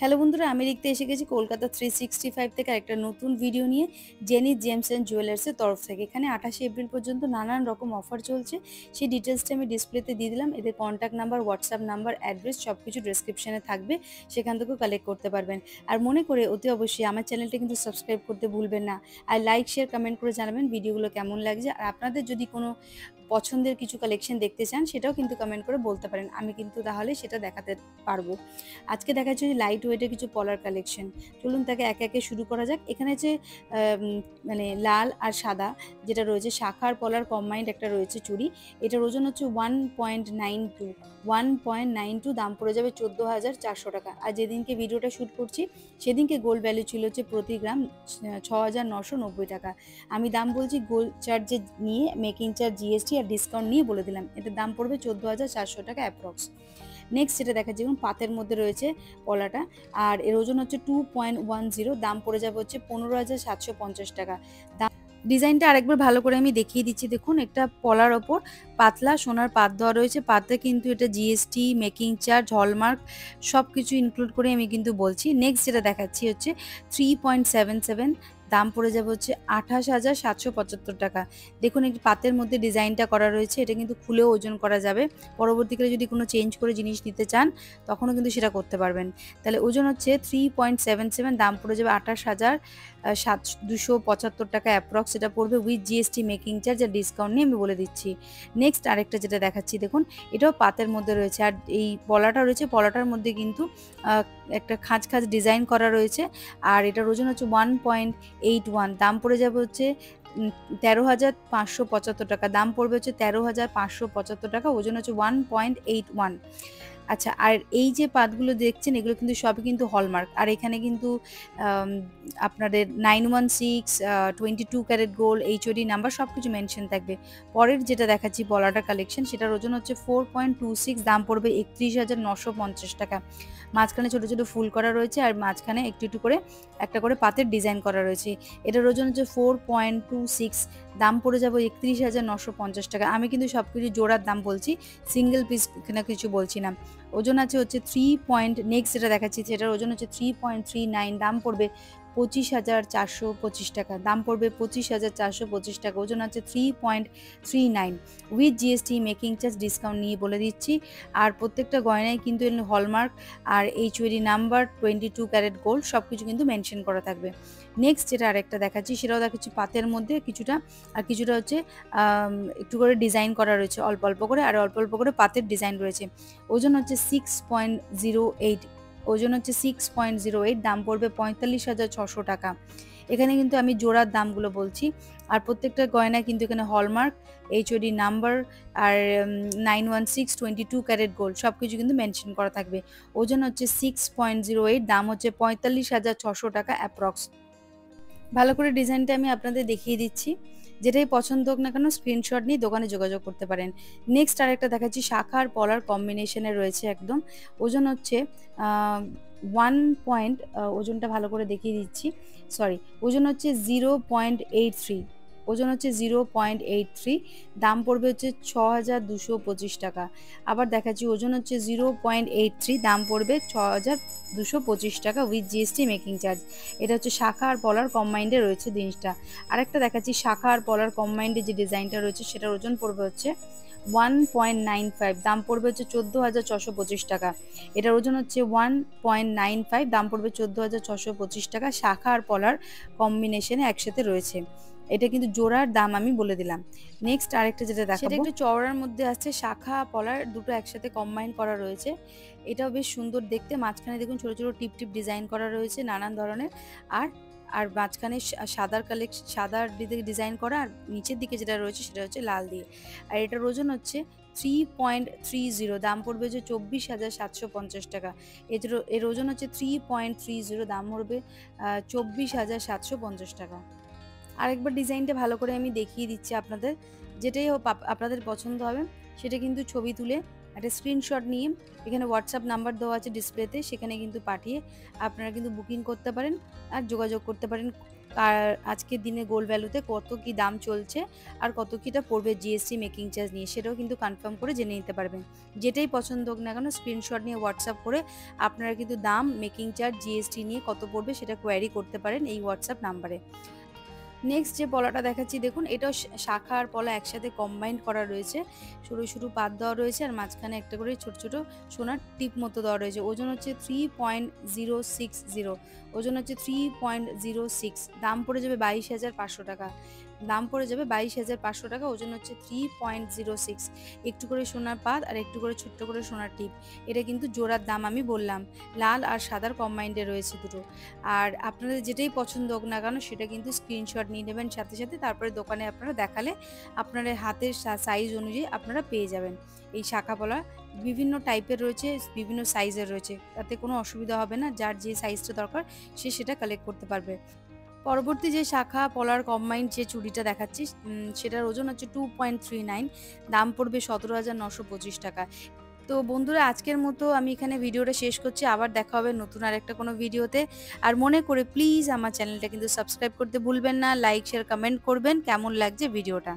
Hello বন্ধুরা, আমি লিখতে এসে গেছি কলকাতা 365 থেকে একটা নতুন ভিডিও নিয়ে জেনি জেমস অ্যান্ড জুয়েলার্সের তরফ থেকে। এখানে 28শে এপ্রিল পর্যন্ত নানান রকম অফার চলছে। সেই ডিটেলসটা আমি ডিসপ্লেতে দিয়ে দিলাম। এদের contact number, WhatsApp number, address সব কিছু ডেসক্রিপশনে থাকবে। সেখান থেকেও কালেক্ট করতে পারবেন। আর মনে করে অতি অবশ্যই আমার চ্যানেলটা কিন্তু সাবস্ক্রাইব করতে ভুলবেন না। আর লাইক, শেয়ার, কমেন্ট করে জানাবেন ভিডিওগুলো কেমন লাগছে। আর আপনাদের যদি কোনো পছন্দের কিছু কালেকশন দেখতে চান সেটাও কিন্তু কমেন্ট করে বলতে পারেন। আমি কিন্তু তাহলে সেটা দেখাতে পারবো। আজকে দেখাচ্ছি যে লাইট ওয়েটের কিছু পলার কালেকশন। চলুন তাকে একে একে শুরু করা যাক। এখানে যে মানে লাল আর সাদা যেটা রয়েছে শাখা আর পলার কম্বাইন্ড একটা রয়েছে চুড়ি। এটার ওজন হচ্ছে 1.92 দাম পড়ে যাবে 14,400 টাকা। আর যেদিনকে ভিডিওটা শ্যুট করছি সেদিনকে গোল্ড ভ্যালু ছিল হচ্ছে প্রতি গ্রাম 6,990 টাকা। আমি দাম বলছি গোল্ড চার্জে নিয়ে, মেকিং চার্জ, জিএসটি আর ডিসকাউন্ট নিয়ে বলে দিলাম। এটার দাম পড়বে 14,400 টাকা অ্যাপ্রক্স। নেক্সট যেটা দেখা যেমন পাতের মধ্যে রয়েছে পলাটা, আর এর ওজন হচ্ছে 2.10, দাম পড়ে যাবে হচ্ছে 15,750 টাকা। ডিজাইনটা আরেকবার ভালো করে আমি দেখিয়ে দিচ্ছি। দেখুন, একটা পলার ওপর পাতলা সোনার পাত দেওয়া রয়েছে। পাতে কিন্তু এটা জিএসটি, মেকিং চার্জ, হলমার্ক সব কিছু ইনক্লুড করে আমি কিন্তু বলছি। নেক্সট যেটা দেখাচ্ছি হচ্ছে 3.77, দাম পড়ে যাবে হচ্ছে 28,775 টাকা। দেখুন, এই পাতের মধ্যে ডিজাইনটা করা রয়েছে। এটা কিন্তু খুলেও ওজন করা যাবে। পরবর্তীকালে যদি কোনো চেঞ্জ করে জিনিস নিতে চান তখনও কিন্তু সেটা করতে পারবেন। তাহলে ওজন হচ্ছে 3.77, দাম পড়ে যাবে 28,275 টাকা অ্যাপ্রক্স। এটা পড়বে উইথ জিএসটি, মেকিং চার্জ আর ডিসকাউন্ট নিয়ে আমি বলে দিচ্ছি। নেক্সট আরেকটা যেটা দেখাচ্ছি, দেখুন এটাও পাতের মধ্যে রয়েছে। আর এই পলাটা রয়েছে, পলাটার মধ্যে কিন্তু একটা খাঁজ খাঁজ ডিজাইন করা রয়েছে। আর এটার ওজন হচ্ছে 1.81, দাম পড়ে যাবে হচ্ছে 13,575 টাকা। দাম পড়বে হচ্ছে 13,575 টাকা, ওজন হচ্ছে 1.81। আচ্ছা, আর এই যে পাতগুলো দেখছেন এগুলো কিন্তু সবই কিন্তু হলমার্ক। আর এখানে কিন্তু আপনাদের 916, 22 ক্যারেট গোল্ড, এইচওডি নাম্বার সব কিছু মেনশন থাকবে। পরের যেটা দেখাচ্ছি পলাটা কালেকশন, সেটার ওজন হচ্ছে 4.26, দাম পড়বে 31,950 টাকা। মাঝখানে ছোটো ছোটো ফুল করা রয়েছে আর মাঝখানে একটু একটু করে একটা করে পাতের ডিজাইন করা রয়েছে। এটার ওজন হচ্ছে 4.26, দাম পড়ে যাবে 31,950 টাকা। আমি কিন্তু সব কিছু জোড়ার দাম বলছি, সিঙ্গেল পিস এখানে কিছু বলছি না। ওজন আছে হচ্ছে 3 নেক্সট যেটা দেখাচ্ছি সেটার ওজন হচ্ছে 3.39, দাম পড়বে 25,425 টাকা। দাম পড়বে 25,425 টাকা। ওজন আছে 3.39 with GST, making charge, discount নিয়ে বলে দিচ্ছি। আর প্রত্যেকটা গয়নায় কিন্তু হলমার্ক আর এইচওডি নাম্বার, 22 ক্যারেট গোল্ড সব কিছু কিন্তু মেনশন করা থাকবে। নেক্সট যেটা আরেকটা দেখাচ্ছি সেটাও দেখাচ্ছি পাতের মধ্যে কিছুটা, আর কিছুটা হচ্ছে একটু করে ডিজাইন করা রয়েছে অল্প অল্প করে, আর অল্প অল্প করে পাতের ডিজাইন রয়েছে। ওজন হচ্ছে 6.08, ওজন হচ্ছে 6.08, দাম পড়বে 45,600 টাকা। এখানে কিন্তু আমি জোড়ার দামগুলো বলছি। আর প্রত্যেকটা গয়না কিন্তু এখানে হলমার্ক, এইচওডি নাম্বার আর 916, 22 ক্যারেট গোল্ড সব কিছু কিন্তু মেনশন করা থাকবে। ওজন হচ্ছে 6.08, দাম হচ্ছে 45,600 টাকা অ্যাপ্রক্স। ভালো করে ডিজাইনটা আমি আপনাদের দেখিয়ে দিচ্ছি। যেটাই পছন্দ হোক না কেন স্ক্রিনশট নিয়ে দোকানে যোগাযোগ করতে পারেন। নেক্সট আরেকটা দেখাচ্ছি শাখা আর পলার কম্বিনেশনে রয়েছে একদম। ওজন হচ্ছে 1 পয়েন্ট, ওজনটা ভালো করে দেখিয়ে দিচ্ছি। সরি, ওজন হচ্ছে 0.83, ওজন হচ্ছে 0.83, দাম পড়বে হচ্ছে 6,225 টাকা। আবার দেখাচ্ছি ওজন হচ্ছে 0.83, দাম পড়বে 6,225 টাকা উইথ জিএসটি, মেকিং চার্জ। এটা হচ্ছে শাখা আর পলার কম্বাইন্ডে রয়েছে জিনিসটা। আরেকটা দেখাচ্ছি শাখা আর পলার কম্বাইন্ডে যে ডিজাইনটা রয়েছে সেটার ওজন পড়বে হচ্ছে 1.95, দাম পড়বে হচ্ছে 14,625 টাকা। এটার ওজন হচ্ছে 1.95, দাম পড়বে 14,625 টাকা। শাখা আর পলার কম্বিনেশনে একসাথে রয়েছে। এটা কিন্তু জোড়ার দাম আমি বলে দিলাম। নেক্সট আরেকটা যেটা দেখাবো সেটা একটু চওড়ার মধ্যে আছে, শাখা পলার দুটো একসাথে কম্বাইন করা রয়েছে। এটাও বেশ সুন্দর দেখতে। মাঝখানে দেখুন ছোট ছোট টিপ টিপ ডিজাইন করা রয়েছে নানান ধরনের। আর আর মাঝখানে সাদার দিকে ডিজাইন করা, আর নিচের দিকে যেটা রয়েছে সেটা হচ্ছে লাল দিয়ে। আর এটার ওজন হচ্ছে 3.30, দাম পড়বে যে 24,750 টাকা। এর ওজন হচ্ছে 3.30, দাম পড়বে 24,750 টাকা। আরেকবার ডিজাইনটা ভালো করে আমি দেখিয়ে দিচ্ছি আপনাদের। যেটাই হোক আপনাদের পছন্দ হবে সেটা কিন্তু ছবি তুলে একটা স্ক্রিনশট নিয়ে এখানে হোয়াটসঅ্যাপ নাম্বার দেওয়া আছে ডিসপ্লেতে, সেখানে কিন্তু পাঠিয়ে আপনারা কিন্তু বুকিং করতে পারেন আর যোগাযোগ করতে পারেন আর আজকের দিনে গোল্ড ভ্যালুতে কত কি দাম চলছে আর কত কিটা পড়বে জিএসটি মেকিং চার্জ নিয়ে, সেটাও কিন্তু কনফার্ম করে জেনে নিতে পারবেন। যেটাই পছন্দ হোক না কেন স্ক্রিনশট নিয়ে হোয়াটসঅ্যাপ করে আপনারা কিন্তু দাম, মেকিং চার্জ, জিএসটি নিয়ে কত পড়বে সেটা কোয়ারি করতে পারেন এই হোয়াটসঅ্যাপ নাম্বারে। নেক্সট যে পলাটা দেখাচ্ছি দেখুন, এটাও শাখা আর পলা একসাথে কম্বাইন্ড করা রয়েছে। সরু সরু পাত দেওয়া রয়েছে আর মাঝখানে একটা করে ছোট ছোট সোনার টিপ মতো দেওয়া রয়েছে। ওজন হচ্ছে 3.060, ওজন হচ্ছে 3.06, দাম পড়ে যাবে 22,500 টাকা। দাম পড়ে যাবে 22,500 টাকা, ওজন হচ্ছে 3.06। একটু করে সোনার পাত আর একটু করে ছোট্ট করে সোনার টিপ। এটা কিন্তু জোড়ার দাম আমি বললাম, লাল আর সাদার কম্বাইন্ডে রয়েছে দুটো। আর আপনাদের যেটাই পছন্দ হোক না কেন সেটা কিন্তু স্ক্রিনশট নিয়ে নেবেন সাথে সাথে, তারপরে দোকানে আপনারা দেখালে আপনাদের হাতের সাইজ অনুযায়ী আপনারা পেয়ে যাবেন। এই শাখা পলা বিভিন্ন টাইপের রয়েছে, বিভিন্ন সাইজের রয়েছে, তাতে কোনো অসুবিধা হবে না, যার যে সাইজটা দরকার সে সেটা কালেক্ট করতে পারবে। পরবর্তী যে শাখা পলার কম্বাইন্ড যে চুড়িটা দেখাচ্ছি সেটার ওজন হচ্ছে 2.39, দাম পড়বে 17,925 টাকা। তো বন্ধুরা আজকের মতো আমি এখানে ভিডিওটা শেষ করছি, আবার দেখা হবে নতুন আরেকটা কোনো ভিডিওতে। আর মনে করে প্লিজ আমার চ্যানেলটা কিন্তু সাবস্ক্রাইব করতে ভুলবেন না, লাইক শেয়ার কমেন্ট করবেন কেমন লাগছে ভিডিওটা।